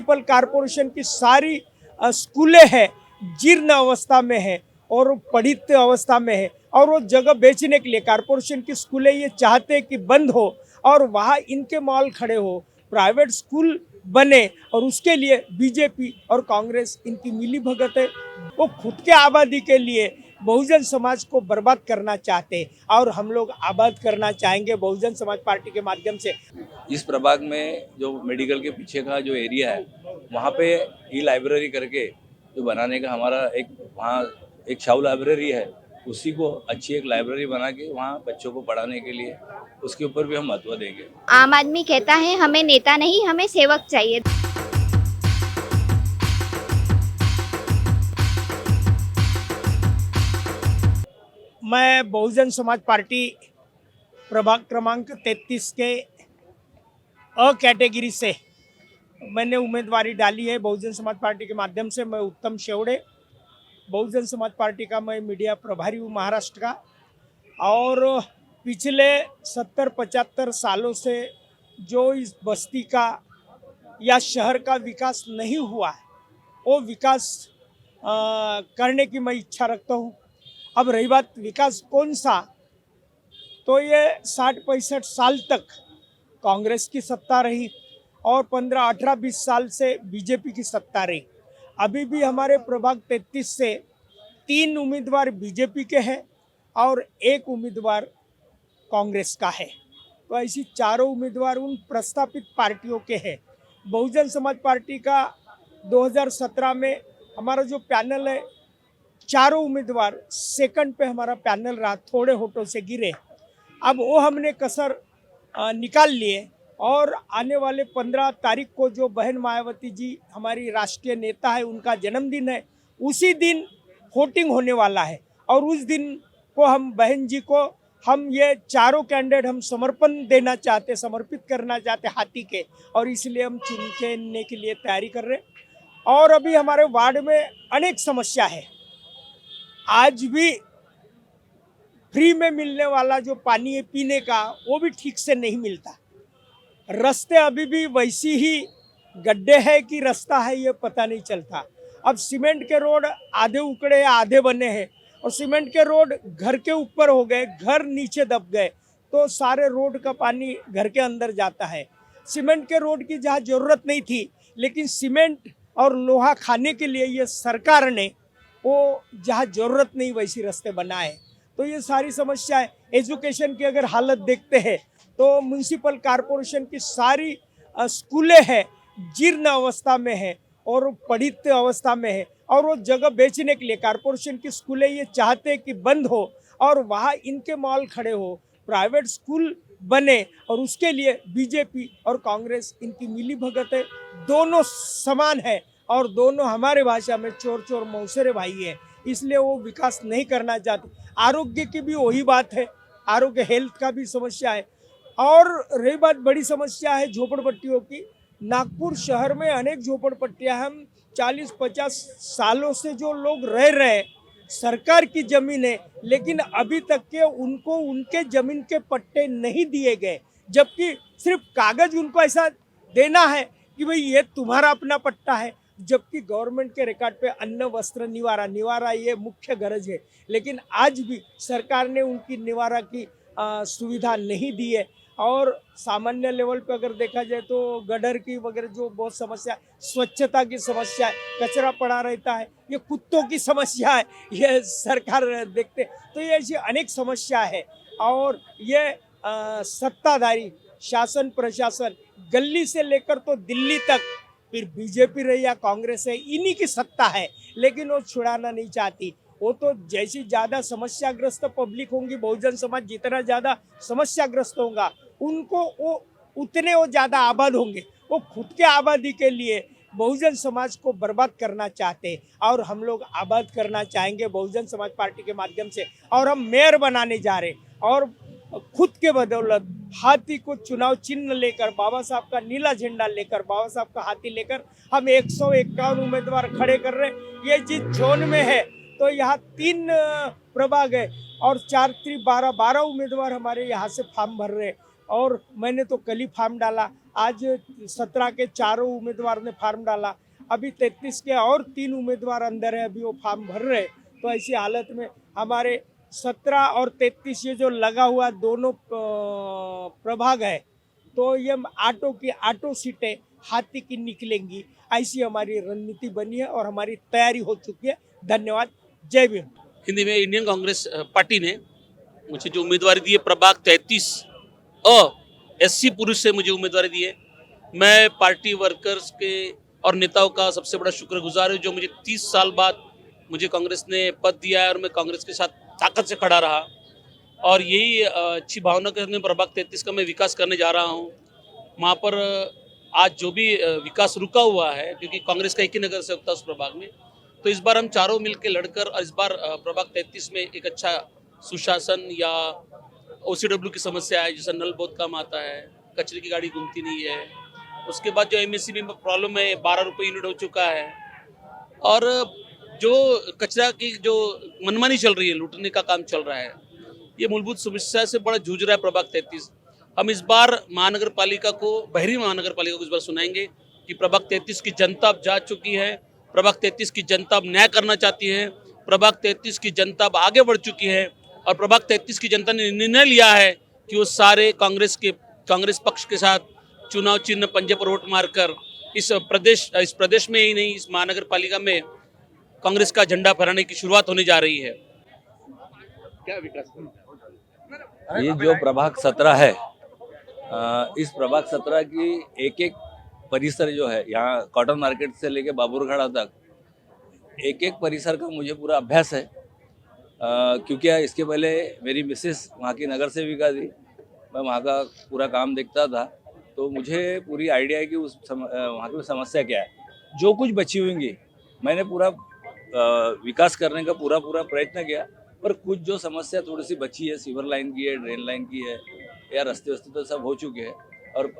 Municipal corporation की सारी स्कूलें हैं जीर्ण अवस्था में है और पढ़ित अवस्था में है, और वो जगह बेचने के लिए कॉरपोरेशन की स्कूलें ये चाहते हैं कि बंद हो और वहाँ इनके मॉल खड़े हो, प्राइवेट स्कूल बने, और उसके लिए बीजेपी और कांग्रेस इनकी मिली भगत है। वो खुद के आबादी के लिए बहुजन समाज को बर्बाद करना चाहते हैं और हम लोग आबाद करना चाहेंगे बहुजन समाज पार्टी के माध्यम से। इस प्रभाग में जो मेडिकल के पीछे का जो एरिया है वहाँ पे ई लाइब्रेरी करके जो बनाने का हमारा एक वहाँ एक शाहू लाइब्रेरी है, उसी को अच्छी एक लाइब्रेरी बना के वहाँ बच्चों को पढ़ाने के लिए उसके ऊपर भी हम महत्व देंगे। आम आदमी कहता है हमें नेता नहीं हमें सेवक चाहिए। मैं बहुजन समाज पार्टी प्रभाग क्रमांक 33 के अ कैटेगरी से मैंने उम्मीदवारी डाली है बहुजन समाज पार्टी के माध्यम से। मैं उत्तम शेवड़े, बहुजन समाज पार्टी का मैं मीडिया प्रभारी हूँ महाराष्ट्र का, और पिछले 70-75 सालों से जो इस बस्ती का या शहर का विकास नहीं हुआ है वो विकास करने की मैं इच्छा रखता हूँ। अब रही बात विकास कौन सा, तो ये 60-65 साल तक कांग्रेस की सत्ता रही और 15-18-20 साल से बीजेपी की सत्ता रही। अभी भी हमारे प्रभाग 33 से 3 उम्मीदवार बीजेपी के हैं और 1 उम्मीदवार कांग्रेस का है। तो ऐसी चारों उम्मीदवार उन प्रस्तापित पार्टियों के हैं। बहुजन समाज पार्टी का 2017 में हमारा जो पैनल है, चारों उम्मीदवार सेकंड पे हमारा पैनल रहा, थोड़े वोटों से गिरे। अब वो हमने कसर निकाल लिए और आने वाले 15 तारीख को जो बहन मायावती जी हमारी राष्ट्रीय नेता है, उनका जन्मदिन है, उसी दिन वोटिंग होने वाला है और उस दिन को हम बहन जी को हम ये चारों कैंडिडेट हम समर्पण देना चाहते, समर्पित करना चाहते हाथी के, और इसलिए हम चुनने के लिए तैयारी कर रहे हैं। और अभी हमारे वार्ड में अनेक समस्या है। आज भी फ्री में मिलने वाला जो पानी है पीने का, वो भी ठीक से नहीं मिलता। रास्ते अभी भी वैसी ही गड्ढे है कि रास्ता है ये पता नहीं चलता। अब सीमेंट के रोड आधे उकड़े आधे बने हैं और सीमेंट के रोड घर के ऊपर हो गए, घर नीचे दब गए, तो सारे रोड का पानी घर के अंदर जाता है। सीमेंट के रोड की जहाँ ज़रूरत नहीं थी, लेकिन सीमेंट और लोहा खाने के लिए ये सरकार ने वो जहाँ ज़रूरत नहीं वैसी रास्ते बनाए। तो ये सारी समस्या है। एजुकेशन की अगर हालत देखते हैं तो म्यूनिसिपल कॉरपोरेशन की सारी स्कूलें हैं जीर्ण अवस्था में है और पढ़ित अवस्था में है, और वो जगह बेचने के लिए कॉरपोरेशन की स्कूलें ये चाहते हैं कि बंद हो और वहाँ इनके मॉल खड़े हो, प्राइवेट स्कूल बने, और उसके लिए बीजेपी और कांग्रेस इनकी मिली भगत है। दोनों समान है और दोनों हमारे भाषा में चोर चोर मौसेरे भाई है, इसलिए वो विकास नहीं करना चाहते। आरोग्य की भी वही बात है, आरोग्य हेल्थ का भी समस्या है। और रही बात बड़ी समस्या है झोपड़पट्टियों की, नागपुर शहर में अनेक झोपड़पट्टियां, हम 40-50 सालों से जो लोग रह रहे हैं, सरकार की जमीन है, लेकिन अभी तक के उनको उनके जमीन के पट्टे नहीं दिए गए, जबकि सिर्फ कागज उनको ऐसा देना है कि भाई ये तुम्हारा अपना पट्टा है, जबकि गवर्नमेंट के रिकॉर्ड पे अन्न वस्त्र निवारा ये मुख्य गरज है, लेकिन आज भी सरकार ने उनकी निवारा की सुविधा नहीं दी है। और सामान्य लेवल पे अगर देखा जाए तो गटर की वगैरह जो बहुत समस्या है, स्वच्छता की समस्या है, कचरा पड़ा रहता है, ये कुत्तों की समस्या है, ये सरकार देखते, तो ये ऐसी अनेक समस्या है। और ये सत्ताधारी शासन प्रशासन गली से लेकर तो दिल्ली तक, फिर बीजेपी रही या कांग्रेस है, इन्हीं की सत्ता है, लेकिन वो छुड़ाना नहीं चाहती। वो तो जैसी ज़्यादा समस्याग्रस्त पब्लिक होंगी, बहुजन समाज जितना ज़्यादा समस्याग्रस्त होगा उनको वो उतने वो ज़्यादा आबाद होंगे। वो खुद के आबादी के लिए बहुजन समाज को बर्बाद करना चाहते हैं और हम लोग आबाद करना चाहेंगे बहुजन समाज पार्टी के माध्यम से। और हम मेयर बनाने जा रहे हैं और खुद के बदौलत हाथी को चुनाव चिन्ह लेकर, बाबा साहब का नीला झंडा लेकर, बाबा साहब का हाथी लेकर हम 151 उम्मीदवार खड़े कर रहे हैं। ये जिस जोन में है तो यहाँ 3 प्रभाग है और 4-3-12 उम्मीदवार हमारे यहाँ से फॉर्म भर रहे हैं, और मैंने तो कल ही फॉर्म डाला आज 17 के चारों उम्मीदवार ने फार्म डाला, अभी 33 के और 3 उम्मीदवार अंदर है, अभी वो फार्म भर रहे। तो ऐसी हालत में हमारे 17 और 33 ये जो लगा हुआ दोनों प्रभाग है, तो ये आटो सीटें हाथी की निकलेंगी, ऐसी हमारी रणनीति बनी है और हमारी तैयारी हो चुकी है। धन्यवाद। जय भीम। हिंदी में इंडियन कांग्रेस पार्टी ने मुझे जो उम्मीदवारी दी है प्रभाग 33 SC पुरुष से मुझे उम्मीदवारी दी है। मैं पार्टी वर्कर्स के और नेताओं का सबसे बड़ा शुक्रगुजार हूँ जो मुझे 30 साल बाद मुझे कांग्रेस ने पद दिया है और मैं कांग्रेस के साथ ताकत से खड़ा रहा और यही अच्छी भावना के साथ प्रभाग 33 का मैं विकास करने जा रहा हूँ। वहाँ पर आज जो भी विकास रुका हुआ है, क्योंकि कांग्रेस का एक ही नगर सेवक था उस प्रभाग में, तो इस बार हम चारों मिलकर लड़कर और इस बार प्रभाग 33 में एक अच्छा सुशासन या OCW की समस्या है, जैसा नल बहुत कम आता है, कचरे की गाड़ी घूमती नहीं है, उसके बाद जो MSCB में प्रॉब्लम है 12 रुपये यूनिट हो चुका है और जो कचरा की जो मनमानी चल रही है, लूटने का काम चल रहा है, ये मूलभूत समस्या से बड़ा जूझ रहा है प्रभाग 33। हम इस बार महानगर पालिका को, बहरी महानगर पालिका को इस बार सुनाएंगे कि प्रभाग 33 की जनता अब जा चुकी है, प्रभाग 33 की जनता अब न्याय करना चाहती है, प्रभाग 33 की जनता अब आगे बढ़ चुकी है और प्रभाग 33 की जनता ने निर्णय लिया है कि वो सारे कांग्रेस पक्ष के साथ चुनाव चिन्ह पंजे पर वोट मारकर इस प्रदेश में ही नहीं, इस महानगर पालिका में कांग्रेस का झंडा फहराने की शुरुआत होने जा रही है। क्या विकास ये जो प्रभाग 17 है, इस प्रभाग 17 की एक परिसर जो है, यहाँ कॉटन मार्केट से लेके बाबूरखाड़ा तक एक परिसर का मुझे पूरा अभ्यास है, क्योंकि इसके पहले मेरी मिसेस वहाँ की नगर सेविका थी, मैं वहाँ का पूरा काम देखता था, तो मुझे पूरी आइडिया है कि वहाँ की समस्या क्या है। जो कुछ बची होंगी मैंने पूरा विकास करने का पूरा प्रयत्न किया, पर कुछ जो समस्या थोड़ी सी बची है, सीवर लाइन की है, ड्रेन लाइन की है, या रास्ते तो सब हो चुके हैं और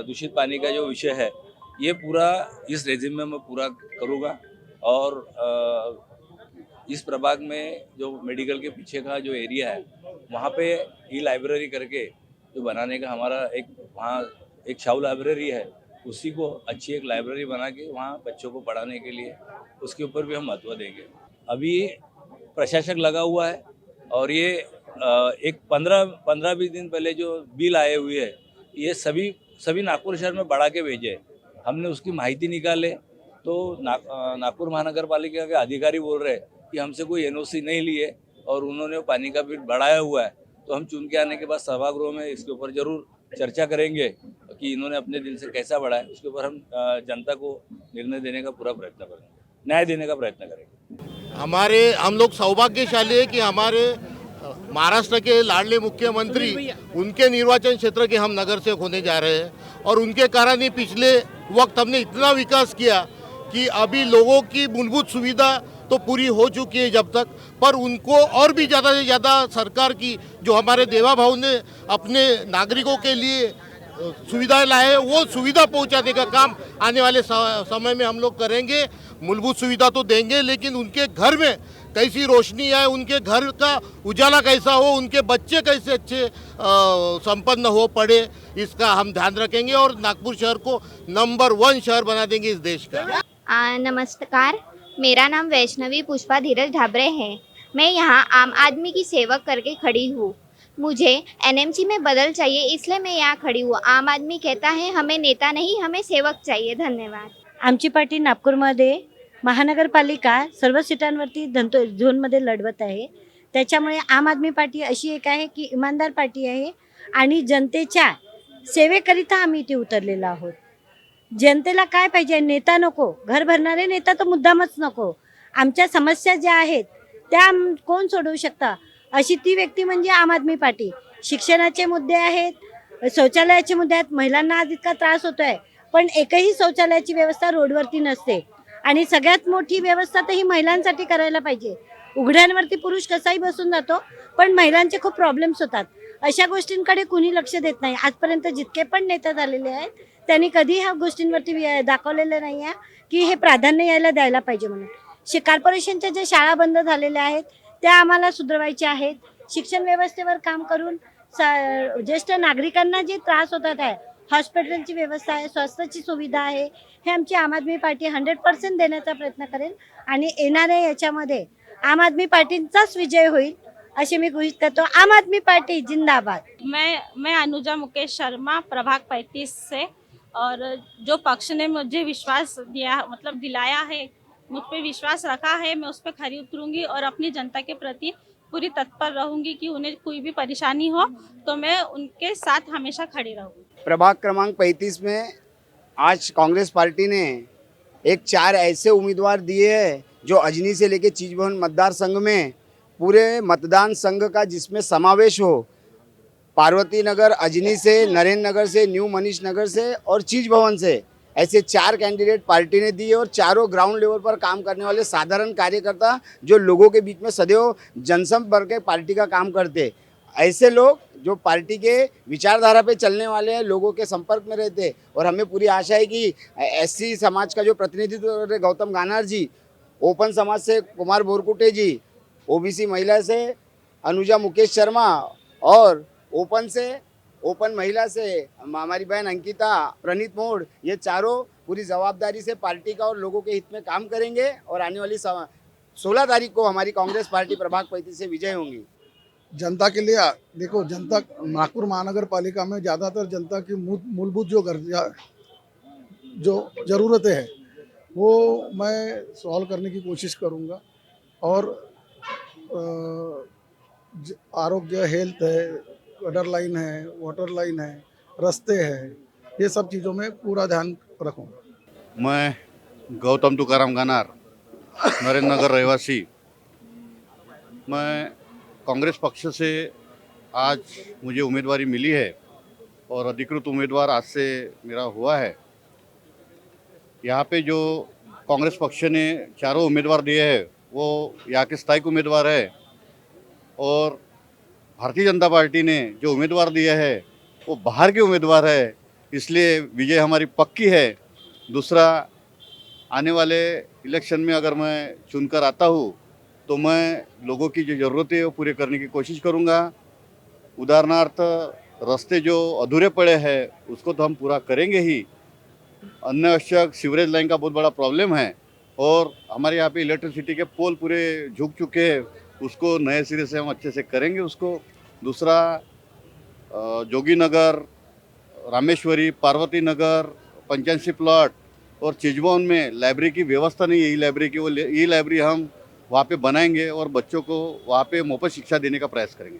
दूषित पानी का जो विषय है ये पूरा इस रेजिम में मैं पूरा करूँगा। और इस प्रभाग में जो मेडिकल के पीछे का जो एरिया है वहाँ पे लाइब्रेरी करके जो बनाने का हमारा वहाँ एक शाहू लाइब्रेरी है, उसी को अच्छी एक लाइब्रेरी बना के वहाँ बच्चों को पढ़ाने के लिए उसके ऊपर भी हम महत्व देंगे। अभी प्रशासक लगा हुआ है और ये एक 15-20 दिन पहले जो बिल आए हुए है ये सभी नागपुर शहर में बढ़ा के भेजे। हमने उसकी माहिती निकाले तो नागपुर महानगर पालिका के अधिकारी बोल रहे कि हमसे कोई NOC नहीं लिए और उन्होंने पानी का बिल बढ़ाया हुआ है। तो हम चुन के आने के बाद सभागृह में इसके ऊपर जरूर चर्चा करेंगे कि इन्होंने अपने दिल से कैसा बढ़ाया, उसके ऊपर हम जनता को निर्णय देने का पूरा प्रयत्न करेंगे, न्याय देने का प्रयत्न करेंगे। हम लोग सौभाग्यशाली है कि हमारे महाराष्ट्र के लाडले मुख्यमंत्री, उनके निर्वाचन क्षेत्र के हम नगर सेवक होने जा रहे हैं और उनके कारण ही पिछले वक्त हमने इतना विकास किया कि अभी लोगों की मूलभूत सुविधा तो पूरी हो चुकी है जब तक, पर उनको और भी ज़्यादा से ज़्यादा सरकार की जो हमारे देवा भाव ने अपने नागरिकों के लिए सुविधाएं लाए, वो सुविधा पहुंचाने का काम आने वाले समय में हम लोग करेंगे। मूलभूत सुविधा तो देंगे, लेकिन उनके घर में कैसी रोशनी आए, उनके घर का उजाला कैसा हो, उनके बच्चे कैसे अच्छे संपन्न हो पड़े, इसका हम ध्यान रखेंगे और नागपुर शहर को नंबर 1 शहर बना देंगे इस देश का। नमस्कार, मेरा नाम वैष्णवी पुष्पा धीरज ढाबरे है। मैं यहाँ आम आदमी की सेवा करके खड़ी हूँ। मुझे NMC में बदल चाहिए, इसलिए मैं यहाँ खड़ी हूँ। आम आदमी कहता है हमें नेता नहीं, हमें सेवक चाहिए। धन्यवाद। आमची पार्टी नागपूरमध्ये महानगरपालिका सर्व सीटांवरती झोनमध्ये लढवत आहे, त्याच्यामुळे आम आदमी पार्टी अशी एक आहे की इमानदार पार्टी आहे आणि जनतेच्या सेवेकरिता आम्ही इथे उतरलेलो आहोत। जनतेला काय पाहिजे, नेता नको, घर भरणारे नेता तर मुद्दामच नको, आमच्या समस्या ज्या आहेत त्या कोण सोडवू शकता, अशी ती व्यक्ती म्हणजे आम आदमी पार्टी। शिक्षणाचे मुद्दे आहेत, शौचालयाचे मुद्दे आहेत, महिलांना आज इतका त्रास होतोय पण एकही शौचालयाची व्यवस्था रोडवरती नसते आणि सगळ्यात मोठी व्यवस्था तर ही महिलांसाठी करायला पाहिजे। उघड्यांवरती पुरुष कसाही बसून जातो पण महिलांचे खूप प्रॉब्लेम्स होतात, अशा गोष्टींकडे कुणी लक्ष देत नाही। आजपर्यंत जितके पण नेते झालेले आहेत त्यांनी कधी ह्या गोष्टींवरती दाखवलेलं नाही आहे की हे प्राधान्य यायला द्यायला पाहिजे म्हणून। कॉर्पोरेशनच्या ज्या शाळा बंद झालेल्या आहेत त्या आम्हाला सुधारायच्या आहेत। शिक्षण व्यवस्थेवर काम करून ज्येष्ठ नागरिकांना जे त्रास होतात आहे, हॉस्पिटलची व्यवस्था आहे, स्वास्थ्याची सुविधा आहे, हे आमची आम आदमी पार्टी 100% देण्याचा प्रयत्न करेल आणि येणाऱ्या याच्यामध्ये आम आदमी पार्टीचाच विजय होईल असे मी गृहीत करतो. आम आदमी पार्टी जिंदाबाद. मैं अनुजा मुकेश शर्मा प्रभाग 35 से, और जो पक्ष ने मुझे विश्वास दिया, मतलब दिलाया है, मुझ पे विश्वास रखा है, मैं उस पर खरी उतरूंगी और अपनी जनता के प्रति पूरी तत्पर रहूंगी कि उन्हें कोई भी परेशानी हो तो मैं उनके साथ हमेशा खड़ी रहूंगी. प्रभाग क्रमांक 35 में आज कांग्रेस पार्टी ने एक 4 ऐसे उम्मीदवार दिए हैं जो अजनी से लेके चीज भवन मतदार संघ में पूरे मतदान संघ का जिसमें समावेश हो, पार्वती नगर अजनी से, नरेंद्र नगर से, न्यू मनीष नगर से और चीज भवन से, ऐसे 4 कैंडिडेट पार्टी ने दिए और चारों ग्राउंड लेवल पर काम करने वाले साधारण कार्यकर्ता जो लोगों के बीच में सदैव जनसंपर्क के पार्टी का काम करते, ऐसे लोग जो पार्टी के विचारधारा पे चलने वाले हैं, लोगों के संपर्क में रहते. और हमें पूरी आशा है कि एससी समाज का जो प्रतिनिधित्व कर रहे गौतम गानार जी, ओपन समाज से कुमार बोरकुटे जी, ओबीसी महिला से अनुजा मुकेश शर्मा और ओपन महिला से हमारी बहन अंकिता प्रणीत मोड़, ये चारों पूरी जवाबदारी से पार्टी का और लोगों के हित में काम करेंगे और आने वाली 16 तारीख को हमारी कांग्रेस पार्टी प्रभाग 35 से विजय होंगी. जनता के लिए देखो, जनता नागपुर महानगर पालिका में ज़्यादातर जनता की मूलभूत जो ज़रूरतें हैं वो मैं सॉल्व करने की कोशिश करूँगा. और आरोग्य, हेल्थ है, गटर लाइन है, वाटर लाइन है, रास्ते हैं, ये सब चीज़ों में पूरा ध्यान रखूँगा. मैं गौतम तुकाराम गानार, नरेंद्र नगर रहवासी. मैं कांग्रेस पक्ष से आज मुझे उम्मीदवारी मिली है और अधिकृत उम्मीदवार आज से मेरा हुआ है. यहाँ पे जो कांग्रेस पक्ष ने चारों उम्मीदवार दिए हैं वो यहाँ के स्थायी उम्मीदवार है और भारतीय जनता पार्टी ने जो उम्मीदवार दिया है वो बाहर के उम्मीदवार है, इसलिए विजय हमारी पक्की है. दूसरा, आने वाले इलेक्शन में अगर मैं चुनकर आता हूँ तो मैं लोगों की जो ज़रूरतें हैं वो पूरे करने की कोशिश करूँगा. उदाहरणार्थ, रास्ते जो अधूरे पड़े हैं उसको तो हम पूरा करेंगे ही. अन्य आवश्यक सीवरेज लाइन का बहुत बड़ा प्रॉब्लम है और हमारे यहाँ पे इलेक्ट्रिसिटी के पोल पूरे झुक चुके हैं, उसको नए सिरे से हम अच्छे से करेंगे उसको. दूसरा, जोगीनगर, रामेश्वरी, पार्वती नगर, पंचायती प्लॉट और चिजभवन में लाइब्रेरी की व्यवस्था नहीं है. ई लाइब्रेरी की, वो ई लाइब्रेरी हम वहाँ पे बनाएंगे और बच्चों को वहाँ पे मुफ्त शिक्षा देने का प्रयास करेंगे.